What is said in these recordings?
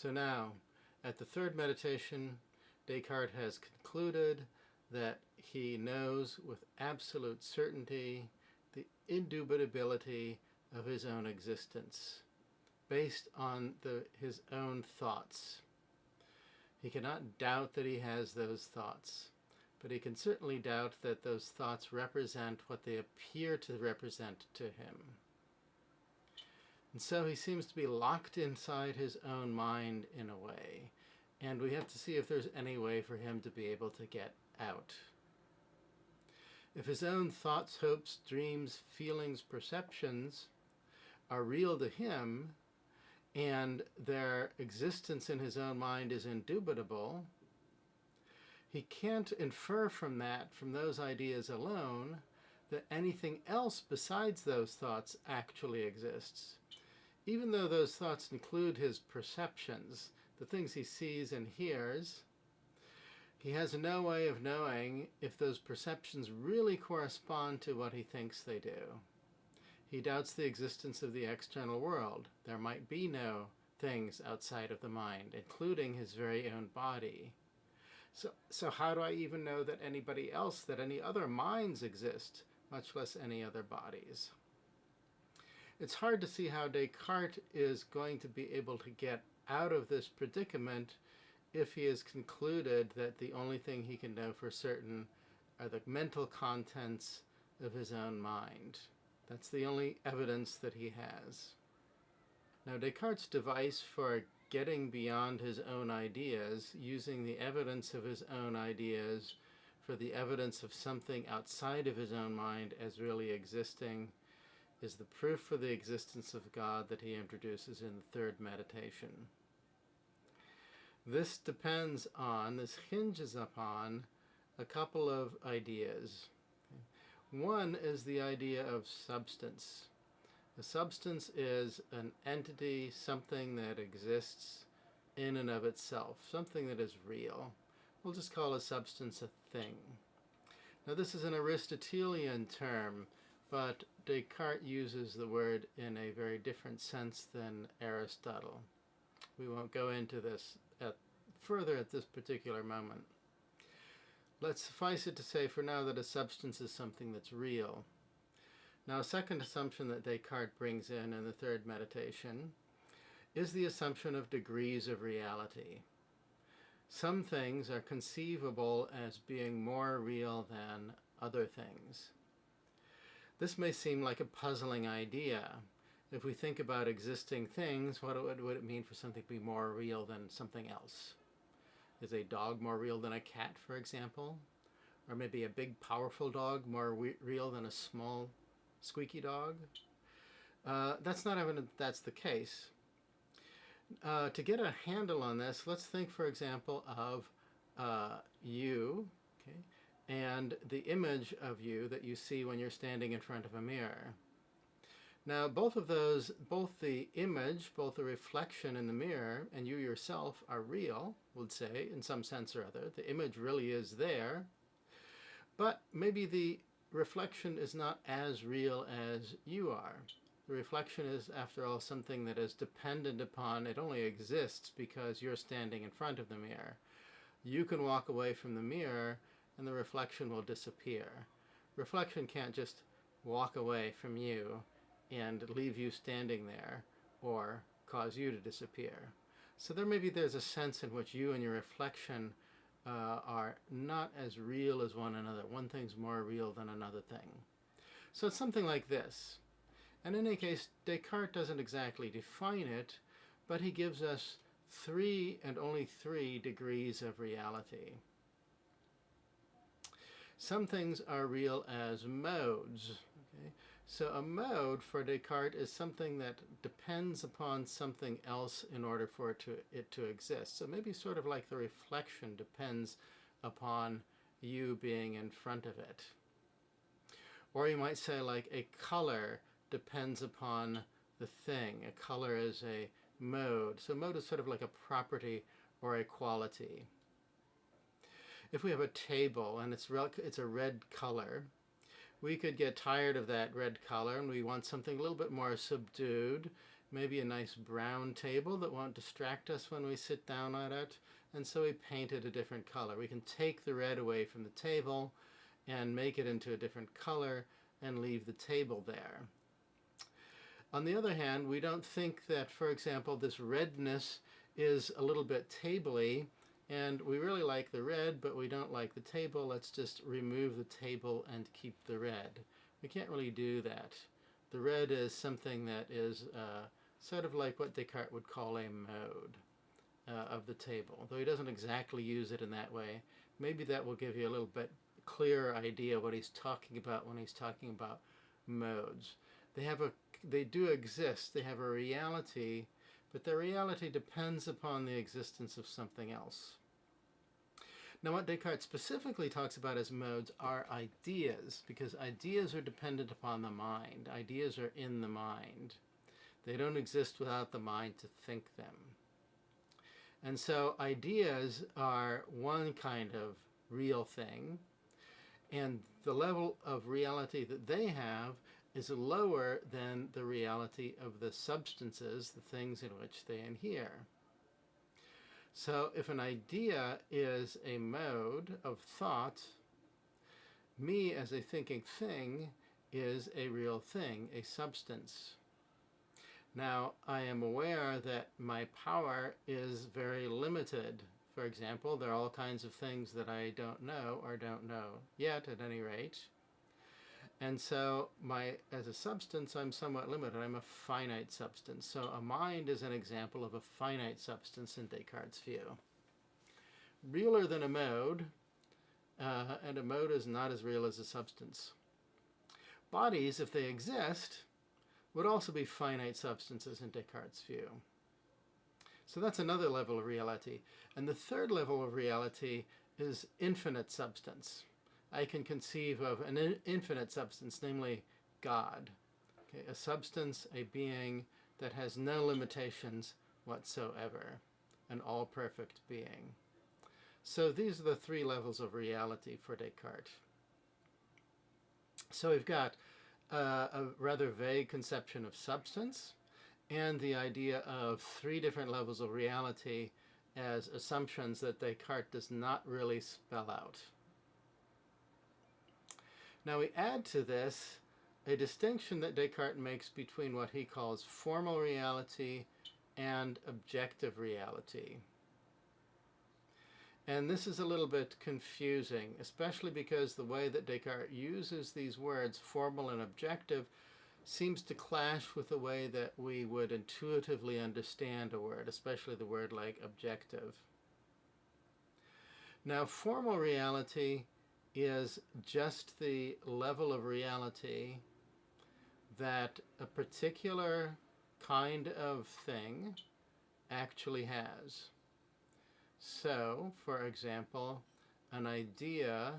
So now, at the third meditation, Descartes has concluded that he knows with absolute certainty the indubitability of his own existence, based on his own thoughts. He cannot doubt that he has those thoughts, but he can certainly doubt that those thoughts represent what they appear to represent to him. And so he seems to be locked inside his own mind in a way, and we have to see if there's any way for him to be able to get out. If his own thoughts, hopes, dreams, feelings, perceptions are real to him, and their existence in his own mind is indubitable, he can't infer from that, from those ideas alone, that anything else besides those thoughts actually exists. Even though those thoughts include his perceptions, the things he sees and hears, he has no way of knowing if those perceptions really correspond to what he thinks they do. He doubts the existence of the external world. There might be no things outside of the mind, including his very own body. So how do I even know that anybody else, that any other minds exist, much less any other bodies? It's hard to see how Descartes is going to be able to get out of this predicament if he has concluded that the only thing he can know for certain are the mental contents of his own mind. That's the only evidence that he has. Now, Descartes' device for getting beyond his own ideas, using the evidence of his own ideas for the evidence of something outside of his own mind as really existing, is the proof for the existence of God that he introduces in the third meditation. This hinges upon a couple of ideas. One is the idea of substance. A substance is an entity, something that exists in and of itself, something that is real. We'll just call a substance a thing. Now, this is an Aristotelian term, but Descartes uses the word in a very different sense than Aristotle. We won't go into this further at this particular moment. Let's suffice it to say for now that a substance is something that's real. Now, a second assumption that Descartes brings in the third meditation is the assumption of degrees of reality. Some things are conceivable as being more real than other things. This may seem like a puzzling idea. If we think about existing things, what would it mean for something to be more real than something else? Is a dog more real than a cat, for example? Or maybe a big, powerful dog more real than a small, squeaky dog? That's not evident that's the case. To get a handle on this, let's think, for example, of you, okay, and the image of you that you see when you're standing in front of a mirror. Now, both the image, both the reflection in the mirror, and you yourself are real, we'd say, in some sense or other. The image really is there, but maybe the reflection is not as real as you are. The reflection is, after all, something that is dependent upon, it only exists because you're standing in front of the mirror. You can walk away from the mirror and the reflection will disappear. Reflection can't just walk away from you and leave you standing there or cause you to disappear. So there's a sense in which you and your reflection are not as real as one another. One thing's more real than another thing. So it's something like this. And in any case, Descartes doesn't exactly define it, but he gives us 3 and only 3 degrees of reality. Some things are real as modes. Okay? So a mode for Descartes is something that depends upon something else in order for it to exist. So maybe sort of like the reflection depends upon you being in front of it. Or you might say like a color depends upon the thing. A color is a mode. So mode is sort of like a property or a quality. If we have a table and it's a red color, we could get tired of that red color and we want something a little bit more subdued, maybe a nice brown table that won't distract us when we sit down at it, and so we paint it a different color. We can take the red away from the table and make it into a different color and leave the table there. On the other hand, we don't think that, for example, this redness is a little bit tabley, and we really like the red, but we don't like the table. Let's just remove the table and keep the red. We can't really do that. The red is something that is sort of like what Descartes would call a mode of the table, though he doesn't exactly use it in that way. Maybe that will give you a little bit clearer idea what he's talking about when he's talking about modes. They do exist. They have a reality, but their reality depends upon the existence of something else. Now, what Descartes specifically talks about as modes are ideas, because ideas are dependent upon the mind. Ideas are in the mind. They don't exist without the mind to think them. And so ideas are one kind of real thing, and the level of reality that they have is lower than the reality of the substances, the things in which they inhere. So if an idea is a mode of thought, me as a thinking thing is a real thing, a substance. Now, I am aware that my power is very limited. For example, there are all kinds of things that I don't know or don't know yet, at any rate. And so, as a substance, I'm somewhat limited. I'm a finite substance. So a mind is an example of a finite substance in Descartes' view. Realer than a mode, and a mode is not as real as a substance. Bodies, if they exist, would also be finite substances in Descartes' view. So that's another level of reality. And the third level of reality is infinite substance. I can conceive of an infinite substance, namely God. Okay, a substance, a being that has no limitations whatsoever, an all-perfect being. So these are the three levels of reality for Descartes. So we've got a rather vague conception of substance and the idea of three different levels of reality as assumptions that Descartes does not really spell out. Now we add to this a distinction that Descartes makes between what he calls formal reality and objective reality. And this is a little bit confusing, especially because the way that Descartes uses these words, formal and objective, seems to clash with the way that we would intuitively understand a word, especially the word like objective. Now, formal reality is just the level of reality that a particular kind of thing actually has. So, for example, an idea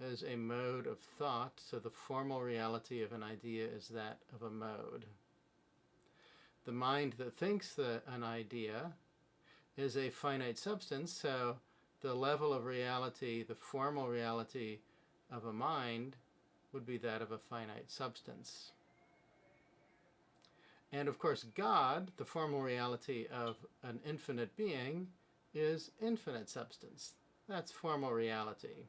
is a mode of thought, so the formal reality of an idea is that of a mode. The mind that thinks an idea is a finite substance, so the level of reality, the formal reality of a mind, would be that of a finite substance. And of course, God, the formal reality of an infinite being, is infinite substance. That's formal reality.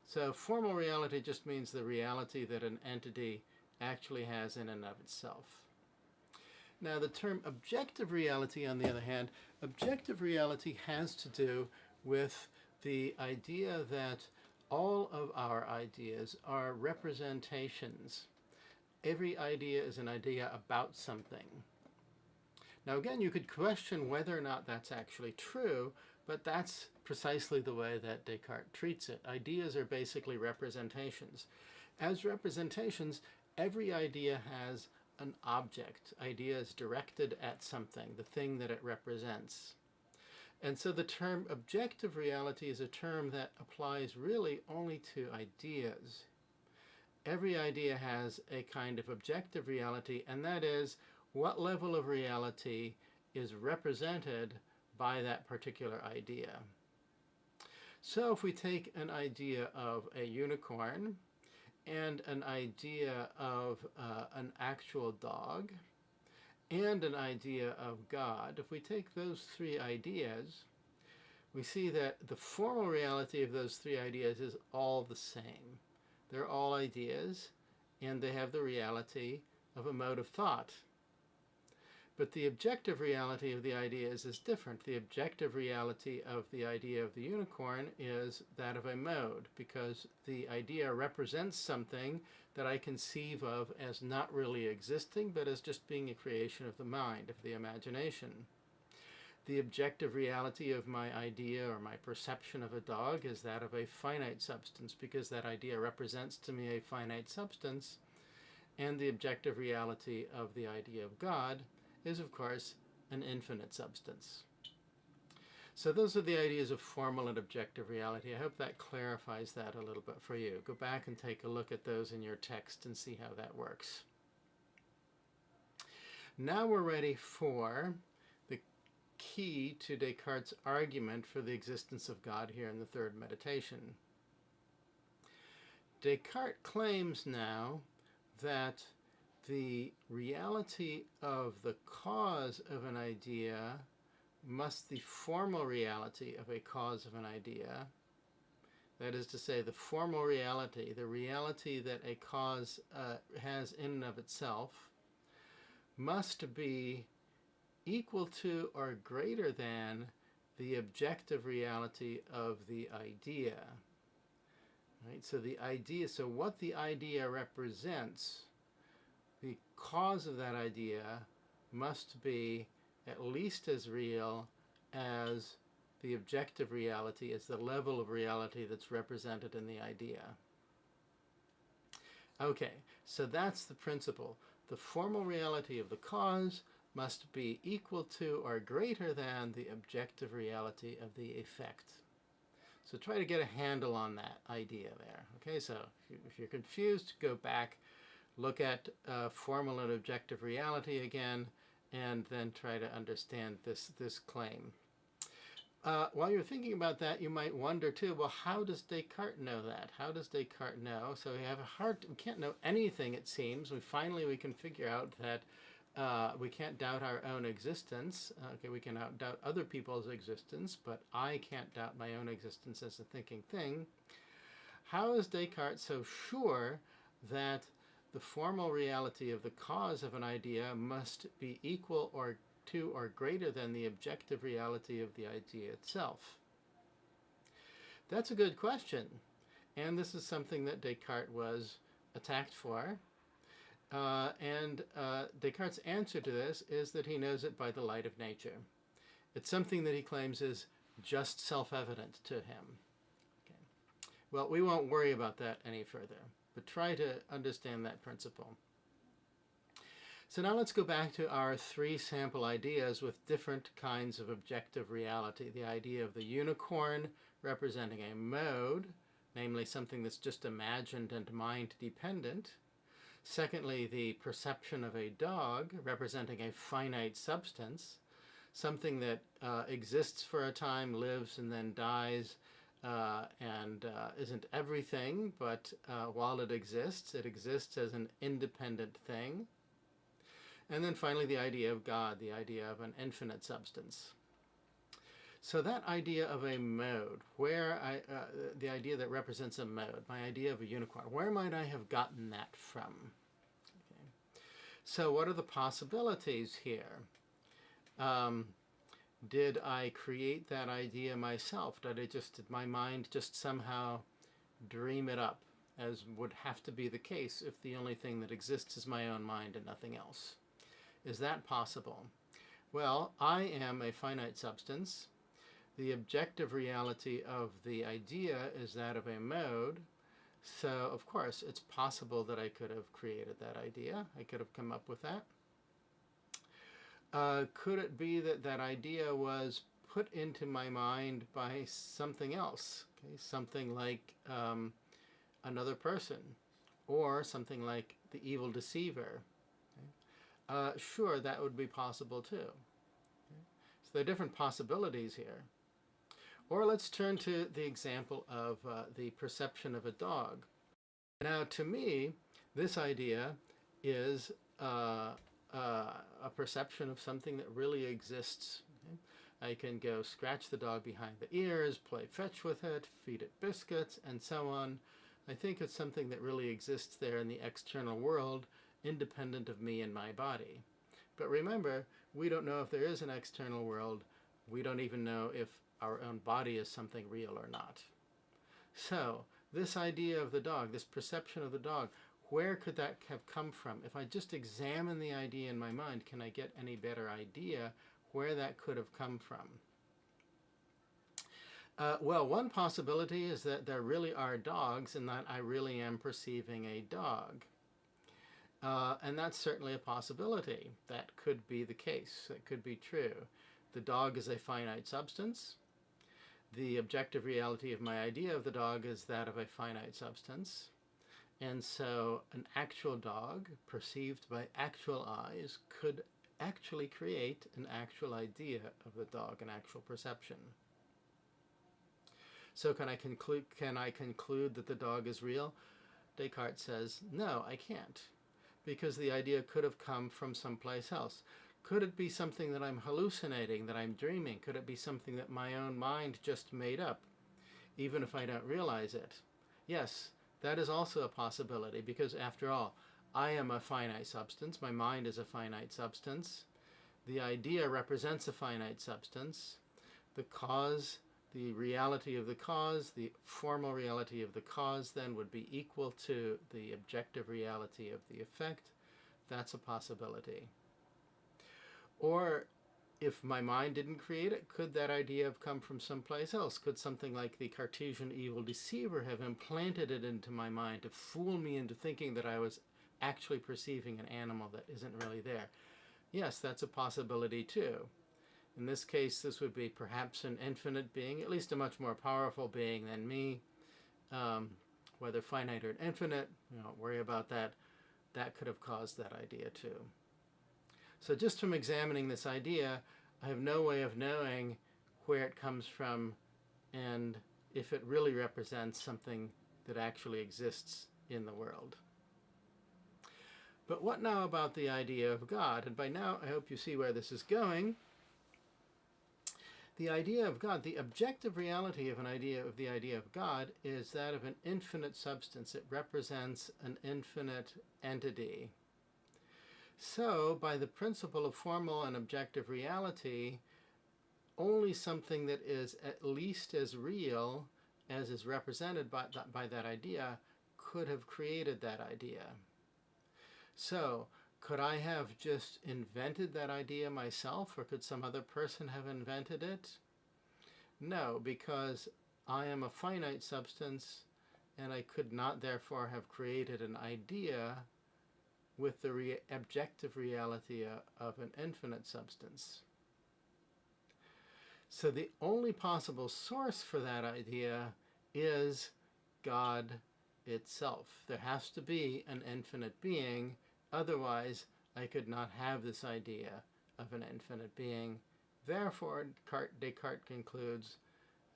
So formal reality just means the reality that an entity actually has in and of itself. Now, the term objective reality, on the other hand, objective reality has to do with the idea that all of our ideas are representations. Every idea is an idea about something. Now, again, you could question whether or not that's actually true, but that's precisely the way that Descartes treats it. Ideas are basically representations. As representations, every idea has an object. Idea is directed at something, the thing that it represents. And so the term objective reality is a term that applies really only to ideas. Every idea has a kind of objective reality, and that is what level of reality is represented by that particular idea. So if we take an idea of a unicorn and an idea of an actual dog, and an idea of God, if we take those three ideas, we see that the formal reality of those three ideas is all the same. They're all ideas, and they have the reality of a mode of thought. But the objective reality of the ideas is different. The objective reality of the idea of the unicorn is that of a mode, because the idea represents something that I conceive of as not really existing, but as just being a creation of the mind, of the imagination. The objective reality of my idea or my perception of a dog is that of a finite substance, because that idea represents to me a finite substance. And the objective reality of the idea of God is, of course, an infinite substance. So those are the ideas of formal and objective reality. I hope that clarifies that a little bit for you. Go back and take a look at those in your text and see how that works. Now we're ready for the key to Descartes' argument for the existence of God here in the third meditation. Descartes claims now that the reality of the cause of an idea must the formal reality of a cause of an idea, that is to say, the formal reality, the reality that a cause has in and of itself, must be equal to or greater than the objective reality of the idea. Right? So the idea, so what the idea represents, the cause of that idea must be at least as real as the objective reality, as the level of reality that's represented in the idea. Okay, so that's the principle. The formal reality of the cause must be equal to or greater than the objective reality of the effect. So try to get a handle on that idea there. Okay, so if you're confused, go back, look at formal and objective reality again, and then try to understand this claim. While you're thinking about that, you might wonder too, well, how does Descartes know that? How does Descartes know? So we can't know anything, it seems. We can figure out that we can't doubt our own existence. Okay, we can doubt other people's existence, but I can't doubt my own existence as a thinking thing. How is Descartes so sure that the formal reality of the cause of an idea must be equal to or greater than the objective reality of the idea itself? That's a good question, and this is something that Descartes was attacked for. Descartes' answer to this is that he knows it by the light of nature. It's something that he claims is just self-evident to him. Okay. Well, we won't worry about that any further, but try to understand that principle. So now let's go back to our three sample ideas with different kinds of objective reality. The idea of the unicorn representing a mode, namely something that's just imagined and mind-dependent. Secondly, the perception of a dog representing a finite substance, something that exists for a time, lives, and then dies, and isn't everything, but while it exists as an independent thing. And then finally, the idea of God, the idea of an infinite substance. So that idea of a mode, the idea that represents a mode, my idea of a unicorn, where might I have gotten that from? Okay. So what are the possibilities here? Did I create that idea myself? Did my mind just somehow dream it up, as would have to be the case if the only thing that exists is my own mind and nothing else? Is that possible? Well, I am a finite substance. The objective reality of the idea is that of a mode. So, of course, it's possible that I could have created that idea. I could have come up with that. Could it be that that idea was put into my mind by something else? Okay? Something like another person, or something like the evil deceiver. Okay? Sure, that would be possible too. Okay? So there are different possibilities here. Or let's turn to the example of the perception of a dog. Now, to me, this idea is a perception of something that really exists. Okay? I can go scratch the dog behind the ears, play fetch with it, feed it biscuits, and so on. I think it's something that really exists there in the external world, independent of me and my body. But remember, we don't know if there is an external world. We don't even know if our own body is something real or not. So, this idea of the dog, this perception of the dog, where could that have come from? If I just examine the idea in my mind, can I get any better idea where that could have come from? Well, one possibility is that there really are dogs and that I really am perceiving a dog. And that's certainly a possibility. That could be the case. That could be true. The dog is a finite substance. The objective reality of my idea of the dog is that of a finite substance. And so an actual dog perceived by actual eyes could actually create an actual idea of the dog, an actual perception. So can I conclude that the dog is real? Descartes says, no, I can't, because the idea could have come from someplace else. Could it be something that I'm hallucinating, that I'm dreaming? Could it be something that my own mind just made up, even if I don't realize it? Yes, that is also a possibility, because after all, I am a finite substance. My mind is a finite substance. The idea represents a finite substance. The cause, the reality of the cause, the formal reality of the cause then would be equal to the objective reality of the effect. That's a possibility. Or if my mind didn't create it, could that idea have come from someplace else? Could something like the Cartesian evil deceiver have implanted it into my mind to fool me into thinking that I was actually perceiving an animal that isn't really there? Yes, that's a possibility too. In this case, this would be perhaps an infinite being, at least a much more powerful being than me. Whether finite or infinite, don't worry about that. That could have caused that idea too. So just from examining this idea, I have no way of knowing where it comes from and if it really represents something that actually exists in the world. But what now about the idea of God? And by now, I hope you see where this is going. The idea of God, the objective reality of the idea of God is that of an infinite substance. It represents an infinite entity. So, by the principle of formal and objective reality, only something that is at least as real as is represented by that idea could have created that idea. So, could I have just invented that idea myself, or could some other person have invented it? No, because I am a finite substance, and I could not therefore have created an idea with the objective reality of an infinite substance. So the only possible source for that idea is God itself. There has to be an infinite being, otherwise I could not have this idea of an infinite being. Therefore, Descartes concludes,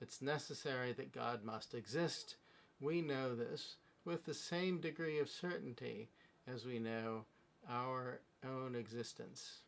it's necessary that God must exist. We know this with the same degree of certainty as we know our own existence.